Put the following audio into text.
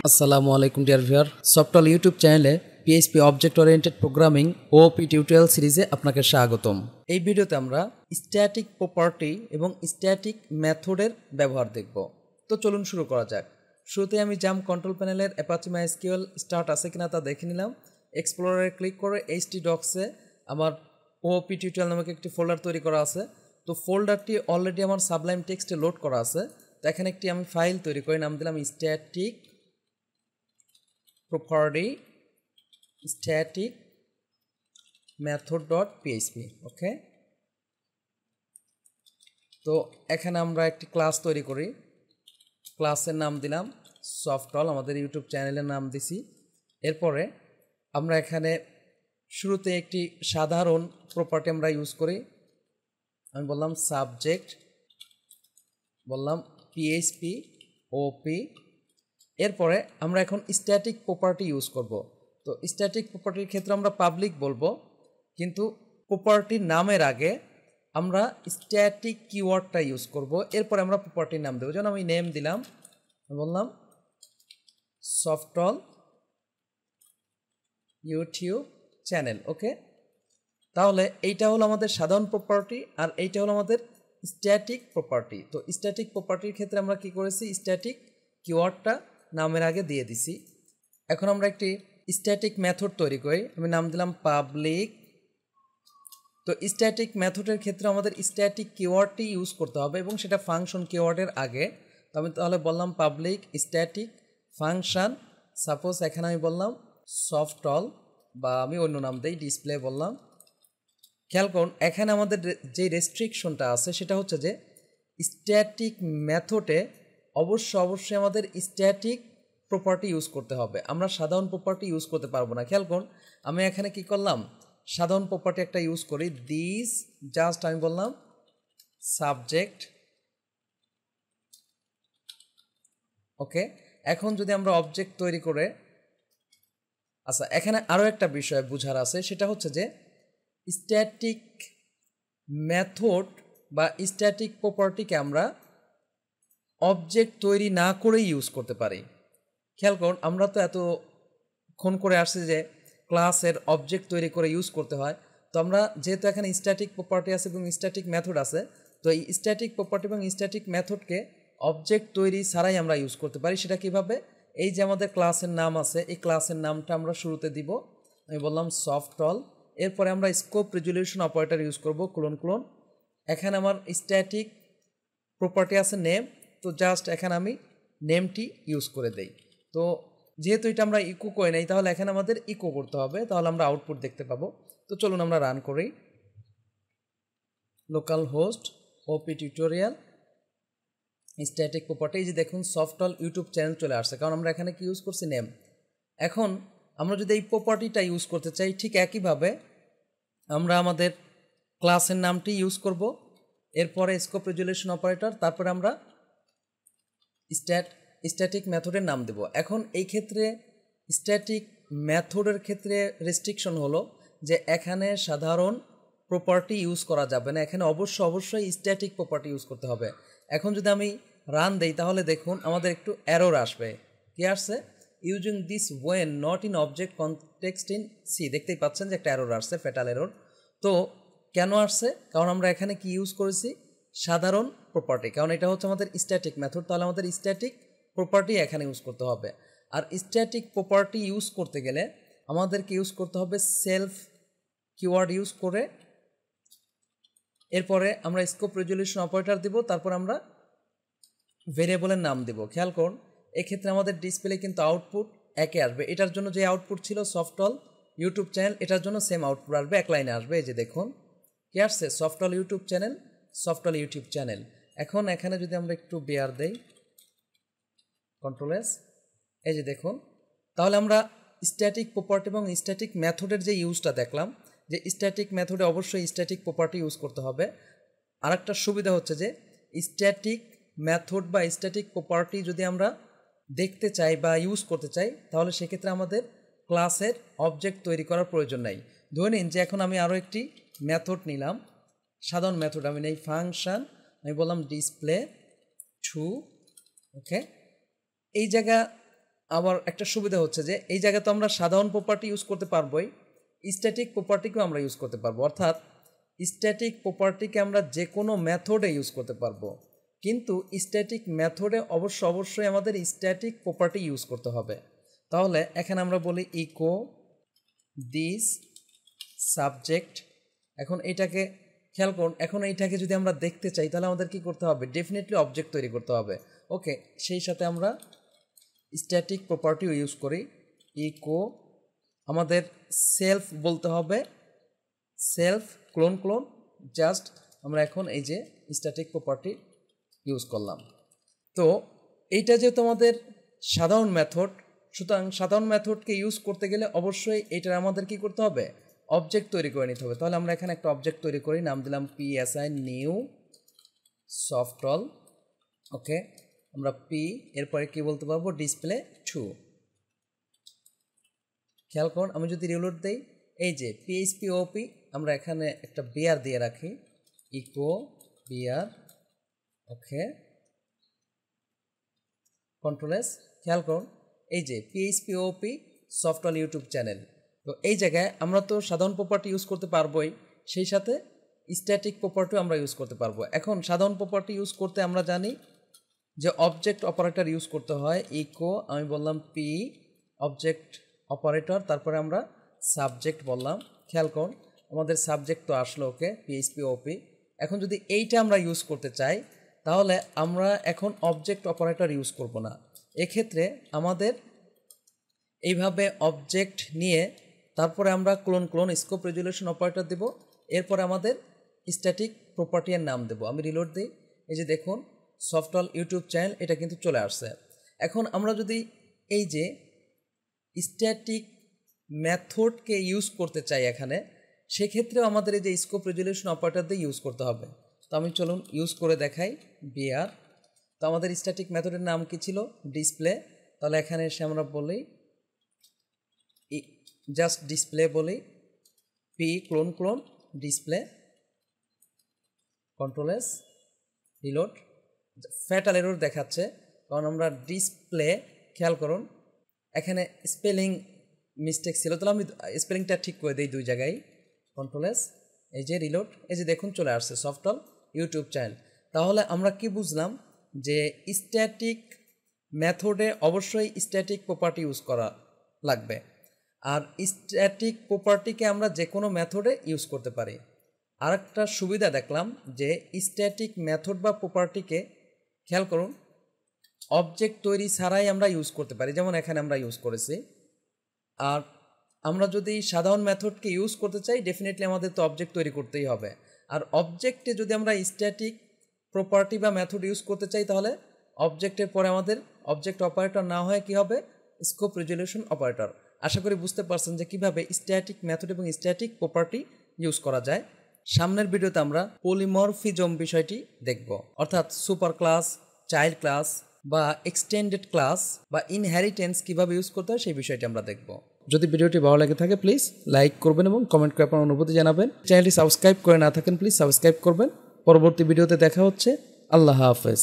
আসসালামু আলাইকুম dear viewer, সফটল YouTube চ্যানেলে পিএইচপি অবজেক্ট ওরিয়েন্টেড প্রোগ্রামিং ওপি টিউটোরিয়াল সিরিজে আপনাকে স্বাগতম। এই ভিডিওতে আমরা স্ট্যাটিক প্রপার্টি এবং স্ট্যাটিক মেথডের ব্যবহার দেখব। তো চলুন শুরু করা যাক। শুরুতে আমি জাম্প কন্ট্রোল প্যানেলের অ্যাপাচি মাইএসকিউএল স্টার্ট আছে কিনা তা দেখে নিলাম। এক্সপ্লোরারে ক্লিক করে এইচটি ডক্সে আমার ওপি টিউটোরিয়াল নামক একটি ফোল্ডার তৈরি করা আছে। তো ফোল্ডারটি অলরেডি আমার সাবলাইম টেক্সটে লোড করা আছে। তো এখানে একটি আমি ফাইল তৈরি করে নাম দিলাম স্ট্যাটিক property static method.php। ওকে, তো এখানে আমরা একটি ক্লাস তৈরি করি। ক্লাসের নাম দিলাম সফটল, আমাদের ইউটিউব চ্যানেলের নাম দিছি। এরপরে আমরা এখানে শুরুতে একটি সাধারণ প্রপার্টি আমরা ইউজ করি। আমি বললাম সাবজেক্ট, বললাম PHP OP। এরপরে আমরা এখন স্ট্যাটিক প্রপার্টি ইউজ করব। তো স্ট্যাটিক প্রপার্টির ক্ষেত্রে আমরা পাবলিক বলবো, কিন্তু প্রপার্টির নামের আগে আমরা স্ট্যাটিক কিওয়ার্ডটা ইউজ করব। এরপরে আমরা প্রপার্টির নাম দেবো। যেমন আমি নেম দিলাম, বললাম সফটল ইউটিউব চ্যানেল। ওকে, তাহলে এইটা হলো আমাদের সাধারণ প্রপার্টি আর এইটা হলো আমাদের স্ট্যাটিক প্রপার্টি। তো স্ট্যাটিক প্রপার্টির ক্ষেত্রে আমরা কি করেছি, স্ট্যাটিক কিওয়ার্ডটা নামের আগে দিয়ে দিছি। এখন আমরা একটি স্ট্যাটিক মেথড তৈরি করি। আমি নাম দিলাম পাবলিক। তো স্ট্যাটিক মেথডের ক্ষেত্রে আমাদের স্ট্যাটিক কিওয়ার্ডটি ইউজ করতে হবে এবং সেটা ফাংশন কিওয়ার্ডের আগে। তো আমি তাহলে বললাম পাবলিক স্ট্যাটিক ফাংশন। সাপোজ এখানে আমি বললাম সফটল, বা আমি অন্য নাম দিই ডিসপ্লে বললাম। খেয়াল করুন, এখানে আমাদের যে রেস্ট্রিকশনটা আছে সেটা হচ্ছে যে স্ট্যাটিক মেথডে অবশ্যই আমাদের স্ট্যাটিক প্রপার্টি ইউজ করতে হবে। আমরা সাধারণ প্রপার্টি ইউজ করতে পারবো না। খেয়াল করুন, আমি এখানে কি করলাম, সাধারণ প্রপার্টি একটা ইউজ করি। দিস জাস্ট আমি বললাম সাবজেক্ট। ওকে, এখন যদি আমরা অবজেক্ট তৈরি করে, আচ্ছা এখানে আরও একটা বিষয় বোঝার আছে, সেটা হচ্ছে যে স্ট্যাটিক মেথড বা স্ট্যাটিক প্রপার্টিকে আমরা অবজেক্ট তৈরি না করেই ইউজ করতে পারি। খেয়াল করুন, আমরা তো এতক্ষণ করে আসছি যে ক্লাসের অবজেক্ট তৈরি করে ইউজ করতে হয়। তো আমরা যেহেতু এখানে স্ট্যাটিক প্রপার্টি আছে এবং স্ট্যাটিক মেথড আছে, তো এই স্ট্যাটিক প্রপার্টি এবং স্ট্যাটিক মেথডকে অবজেক্ট তৈরি ছাড়াই আমরা ইউজ করতে পারি। সেটা কিভাবে, এই যে আমাদের ক্লাসের নাম আছে, এই ক্লাসের নামটা আমরা শুরুতে দিব। আমি বললাম সফটল। এরপরে আমরা স্কোপ রেজলিউশন অপারেটর ইউজ করব, ক্লোন। এখানে আমার স্ট্যাটিক প্রপার্টি আছে নেম, তো জাস্ট এখানে আমি নেমটি ইউজ করে দেই। তো যেহেতু এটা আমরা ইকো করে নেই, তাহলে এখানে আমাদের ইকো করতে হবে, তাহলে আমরা আউটপুট দেখতে পাবো। তো চলুন আমরা রান করি। লোকাল হোস্ট ওপি টিউটোরিয়াল স্ট্যাটিক প্রপার্টি, এই যে দেখুন সফটল ইউটিউব চ্যানেল চলে আসছে, কারণ আমরা এখানে কি ইউজ করছি, নেম। এখন আমরা যদি এই প্রপার্টিটা ইউজ করতে চাই, ঠিক একইভাবে আমরা আমাদের ক্লাসের নামটি ইউজ করব। এরপরে স্কোপ রেজলিউশন অপারেটর, তারপরে আমরা স্ট্যাটিক মেথডের নাম দেব। এখন এই ক্ষেত্রে স্ট্যাটিক মেথডের ক্ষেত্রে রেস্ট্রিকশন হলো যে এখানে সাধারণ প্রপার্টি ইউজ করা যাবে না, এখানে অবশ্যই স্ট্যাটিক প্রপার্টি ইউজ করতে হবে। এখন যদি আমি রান দেই, তাহলে দেখুন আমাদের একটু এরর আসবে। কি আসছে, using this when not in object context in C. দেখতেই পাচ্ছেন যে একটা এরর আসছে, ফ্যাটাল এরর। তো কেন আসছে, কারণ আমরা এখানে কি ইউজ করেছি, সাধারণ প্রপার্টি, কারণ এটা হচ্ছে আমাদের স্ট্যাটিক মেথড। তাহলে আমাদের স্ট্যাটিক প্রপার্টি এখানে ইউজ করতে হবে। আর স্ট্যাটিক প্রপার্টি ইউজ করতে গেলে আমাদেরকে ইউজ করতে হবে সেলফ কিওয়ার্ড ইউজ করে। এরপরে আমরা স্কোপ রেজলিউশন অপারেটর দিব, তারপর আমরা ভেরিয়েবলের নাম দেব। খেয়াল করুন, এক্ষেত্রে আমাদের ডিসপ্লে কিন্তু আউটপুট একে আসবে। এটার জন্য যে আউটপুট ছিল সফটল ইউটিউব চ্যানেল, এটার জন্য সেম আউটপুট আসবে, এক লাইনে আসবে। এই যে দেখুন কি আসছে, সফটল ইউটিউব চ্যানেল, সফটল ইউটিউব চ্যানেল। এখন এখানে যদি আমরা একটু বেয়ার দেই, কন্ট্রোল এস, এই যে দেখুন, তাহলে আমরা স্ট্যাটিক প্রপার্টি এবং স্ট্যাটিক মেথডের যে ইউজটা দেখলাম, যে স্ট্যাটিক মেথডে অবশ্যই স্ট্যাটিক প্রপার্টি ইউজ করতে হবে। আরেকটা সুবিধা হচ্ছে যে স্ট্যাটিক মেথড বা স্ট্যাটিক প্রপার্টি যদি আমরা দেখতে চাই বা ইউজ করতে চাই, তাহলে সেক্ষেত্রে আমাদের ক্লাসের অবজেক্ট তৈরি করার প্রয়োজন নাই। ধরে নিন যে এখন আমি আরও একটি মেথড নিলাম, সাধারণ মেথড আমি নেই ফাংশন, আমি বললাম ডিসপ্লে টু। ওকে, এই জায়গা আবার একটা সুবিধা হচ্ছে যে এই জায়গায় তো আমরা সাধারণ প্রপার্টি ইউজ করতে পারবোই, স্ট্যাটিক প্রপার্টিকেও আমরা ইউজ করতে পারবো। অর্থাৎ স্ট্যাটিক প্রপার্টিকে আমরা যে কোনো মেথডে ইউজ করতে পারবো, কিন্তু স্ট্যাটিক মেথডে অবশ্যই আমাদের স্ট্যাটিক প্রপার্টি ইউজ করতে হবে। তাহলে এখানে আমরা বলি ইকো দিস সাবজেক্ট। এখন এইটাকে খেয়াল করুন, এখন এইটাকে যদি আমরা দেখতে চাই তাহলে আমাদের কি করতে হবে? ডেফিনেটলি অবজেক্ট তৈরি করতে হবে। ওকে, সেই সাথে আমরা স্ট্যাটিক প্রপার্টিও ইউজ করি। ইকো আমাদের সেলফ বলতে হবে, সেলফ ক্লোন জাস্ট আমরা এখন এই যে স্ট্যাটিক প্রপার্টি ইউজ করলাম। তো এইটা যেহেতু আমাদের সাধারণ মেথড, সুতরাং সাধারণ মেথডকে ইউজ করতে গেলে অবশ্যই এটার আমাদের কি করতে হবে? অবজেক্ট তৈরি করে নিতে হবে। তাহলে আমরা এখানে একটা অবজেক্ট তৈরি করি, নাম দিলাম PSI নিউ সফটল। ওকে, আমরা পি এরপরে কি বলতে পারবো? ডিসপ্লে 2। খেয়াল করুন, আমি যদি রিলোড দেই, এই যে PHP আমরা এখানে একটা বিআর দিয়ে রাখি, ইকো বিআর। ওকে, কন্ট্রোল এস। খেয়াল করুন, এই যে PHP সফটওয়্যার ইউটিউব চ্যানেল। তো এই জায়গায় আমরা তো সাধারণ প্রপার্টি ইউজ করতে পারবোই, সেই সাথে স্ট্যাটিক প্রপার্টিও আমরা ইউজ করতে পারবো। এখন সাধারণ প্রপার্টি ইউজ করতে আমরা জানি যে অবজেক্ট অপারেটর ইউজ করতে হয়। ইকো আমি বললাম পি অবজেক্ট অপারেটর, তারপরে আমরা সাবজেক্ট বললাম। খেয়াল করুন, আমাদের সাবজেক্ট তো আসলো। ওকে, PHP এখন যদি এইটা আমরা ইউজ করতে চাই তাহলে আমরা এখন অবজেক্ট অপারেটর ইউজ করব না। এক্ষেত্রে আমাদের এইভাবে অবজেক্ট নিয়ে তারপরে আমরা ক্লোন স্কোপ রেজুলেশন অপারেটর দেব, এরপরে আমাদের স্ট্যাটিক প্রপার্টির নাম দেব। আমি রিলোড দিই, এই যে দেখুন সফটওয়্যার ইউটিউব চ্যানেল এটা কিন্তু চলে আসছে। এখন আমরা যদি এই যে স্ট্যাটিক মেথডকে ইউজ করতে চাই এখানে, সেক্ষেত্রেও আমাদের এই যে স্কোপ রেজুলেশন অপারেটর দিয়ে ইউজ করতে হবে। তো আমি চলুন ইউজ করে দেখাই বিআর। তো আমাদের স্ট্যাটিক মেথডের নাম কি ছিল? ডিসপ্লে। তাহলে এখানে এসে আমরা বলি জাস্ট ডিসপ্লে বলি, P clone display, control S, reload. Fatal error দেখাচ্ছে কারণ আমরা ডিসপ্লে, খেয়াল করুন এখানে স্পেলিং মিস্টেক ছিল, তাহলে আমি স্পেলিংটা ঠিক করে দিই দুই জায়গায়। কন্ট্রোল এস, এই যে রিলোড, এই যে দেখুন চলে আসছে সফটওয়্যার ইউটিউব চ্যানেল। তাহলে আমরা কি বুঝলাম? যে স্ট্যাটিক মেথডে অবশ্যই স্ট্যাটিক প্রপার্টি ইউজ করা লাগবে, আর স্ট্যাটিক প্রপার্টিকে আমরা যে কোনো মেথডে ইউজ করতে পারি। আর একটা সুবিধা দেখলাম যে স্ট্যাটিক মেথড বা প্রপার্টিকে, খেয়াল করুন, অবজেক্ট তৈরি ছাড়াই আমরা ইউজ করতে পারি, যেমন এখানে আমরা ইউজ করেছি। আর আমরা যদি সাধারণ মেথডকে ইউজ করতে চাই ডেফিনেটলি আমাদের তো অবজেক্ট তৈরি করতেই হবে। আর অবজেক্টে যদি আমরা স্ট্যাটিক প্রপার্টি বা মেথড ইউজ করতে চাই তাহলে অবজেক্টের পরে আমাদের অবজেক্ট অপারেটর না হয় কি হবে? Scope resolution operator. আশা করি বুঝতে পারছেন যে কিভাবে স্ট্যাটিক মেথড এবং স্ট্যাটিক প্রপার্টি ইউজ করা যায়। সামনের ভিডিওতে আমরা পলিমরফিজম বিষয়টি দেখব, অর্থাৎ সুপার ক্লাস, চাইল্ড ক্লাস বা এক্সটেন্ডেড ক্লাস বা ইনহেরিটেন্স কিভাবে ইউজ করতে হয় সেই বিষয়টি আমরা দেখব। যদি ভিডিওটি ভালো লাগে থাকে প্লিজ লাইক করবেন এবং কমেন্ট করে আপনার অনুভূতি জানাবেন। চ্যানেলটি সাবস্ক্রাইব করে না থাকেন প্লিজ সাবস্ক্রাইব করবেন। পরবর্তী ভিডিওতে দেখা হচ্ছে। আল্লাহ হাফেজ।